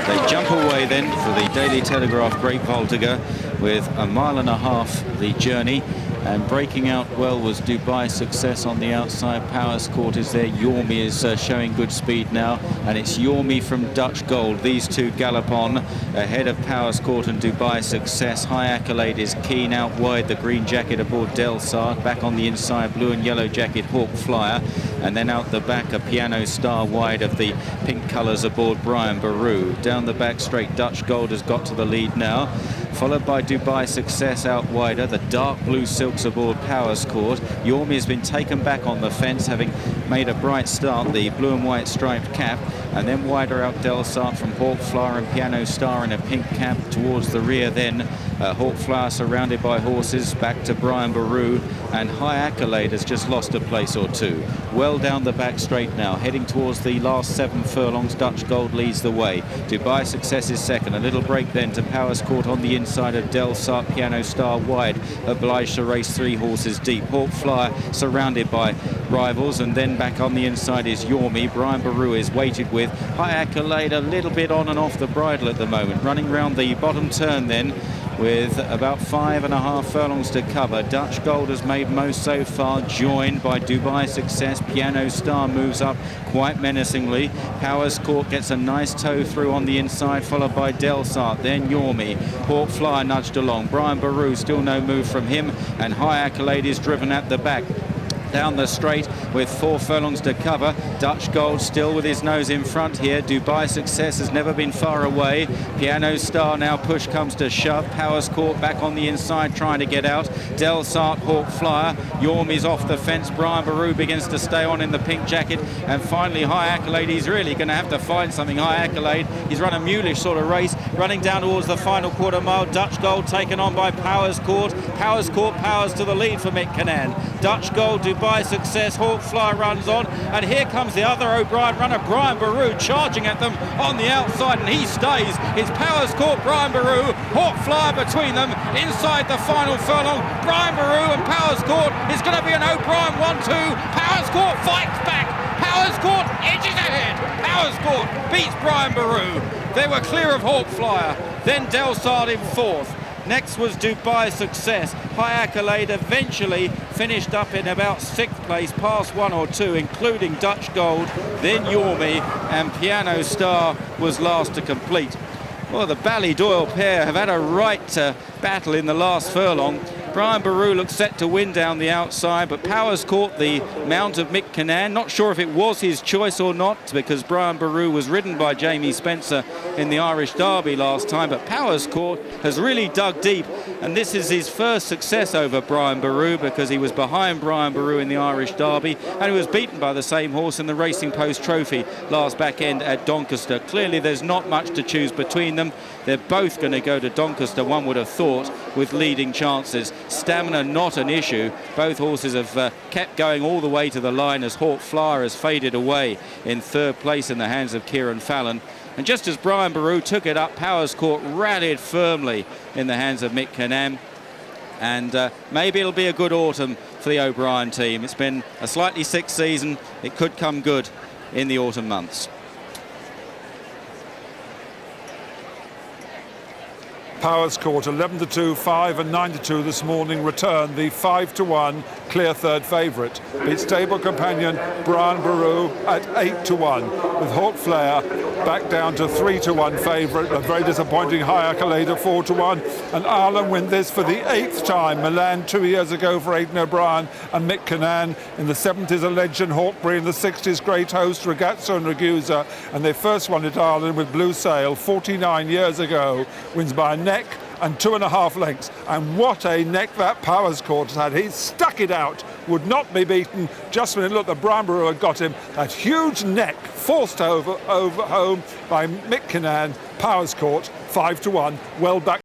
They jump away then for the Daily Telegraph Great Voltigeur with 1.5 miles the journey. And breaking out well was Dubai Success on the outside. Powerscourt is there. Yormi is showing good speed now. And it's Yormi from Dutch Gold. These two gallop on ahead of Powerscourt and Dubai Success. High Accolade is keen out wide. The green jacket aboard Delsart. Back on the inside, blue and yellow jacket Hawk Flyer. And then out the back, a Piano Star wide of the pink colours aboard Brian Boru. Down the back straight, Dutch Gold has got to the lead now. Followed by Dubai Success out wider. The dark blue silks aboard Powerscourt. Yormi has been taken back on the fence, having made a bright start, the blue and white striped cap. And then wider out Delsart from Hawk Flyer and Piano Star in a pink cap. Towards the rear then, Hawk Flyer surrounded by horses. Back to Brian Boru. And High Accolade has just lost a place or two. Well down the back straight now, heading towards the last 7 furlongs. Dutch Gold leads the way. Dubai Success is second. A little break then to Powerscourt on the inside of Delsart. Piano Star wide, obliged to race 3 horses deep. Hawk Flyer surrounded by rivals, and then back on the inside is Yormi. Brian Boru is weighted with. High Accolade a little bit on and off the bridle at the moment, running round the bottom turn then with about 5.5 furlongs to cover. Dutch Gold has made most so far, joined by Dubai Success. Piano Star moves up quite menacingly. Powerscourt gets a nice toe through on the inside, followed by Delsart, then Yormi. Hawk Flyer nudged along. Brian Boru, still no move from him, and High Accolade is driven at the back. Down the straight with 4 furlongs to cover. Dutch Gold still with his nose in front here. Dubai Success has never been far away. Piano Star now push comes to shove. Powerscourt back on the inside trying to get out. Delsart, Hawk Flyer. Yormi's off the fence. Brian Boru begins to stay on in the pink jacket. And finally High Accolade. He's really going to have to find something. High Accolade. He's run a mulish sort of race. Running down towards the final quarter mile. Dutch Gold taken on by Powerscourt. Powerscourt powers to the lead for Mick Cannan. Dutch Gold, Dubai Success, Hawk Flyer runs on, and here comes the other O'Brien runner, Brian Boru, charging at them on the outside, and he stays. It's Powerscourt, Brian Boru, Hawk Flyer between them inside the final furlong. Brian Boru and Powerscourt is going to be an O'Brien 1-2. Powerscourt fights back. Powerscourt edges ahead. Powerscourt beats Brian Boru. They were clear of Hawk Flyer. Then Delsart in 4th. Next was Dubai Success. High Accolade eventually finished up in about 6th place, past 1 or 2, including Dutch Gold, then Yormi, and Piano Star was last to complete. Well, the Ballydoyle pair have had a right battle in the last furlong. Brian Boru looks set to win down the outside, but Powerscourt, the mount of Mick Cannan, not sure if it was his choice or not, because Brian Boru was ridden by Jamie Spencer in the Irish Derby last time, but Powerscourt has really dug deep, and this is his first success over Brian Boru, because he was behind Brian Boru in the Irish Derby, and he was beaten by the same horse in the Racing Post Trophy last back end at Doncaster. Clearly there's not much to choose between them. They're both going to go to Doncaster, one would have thought, with leading chances. Stamina not an issue. Both horses have kept going all the way to the line as Hawk Flyer has faded away in 3rd place in the hands of Kieran Fallon. And just as Brian Boru took it up, Powerscourt rallied firmly in the hands of Mick Cannan. And maybe it'll be a good autumn for the O'Brien team. It's been a slightly sick season. It could come good in the autumn months. Powerscourt 11-2, 5 and 9-2 this morning returned the 5-1 clear 3rd favourite. Beat stable companion Brian Boru at 8-1, with Hawk Flyer back down to 3-1 favourite. A very disappointing High Accolade at 4-1, and Ireland win this for the 8th time. Milan 2 years ago for Aidan O'Brien and Mick Cannan. In the 70s a legend, Hawkbury. In the 60s great host Ragazzo and Ragusa, and they first won at Ireland with Blue Sail 49 years ago. Wins by a neck and 2.5 lengths, and what a neck that Powerscourt has had. He stuck it out, would not be beaten. Just when it looked that Brian Boru had got him, that huge neck forced over home by Mick Cannan. Powerscourt 5-1, well back.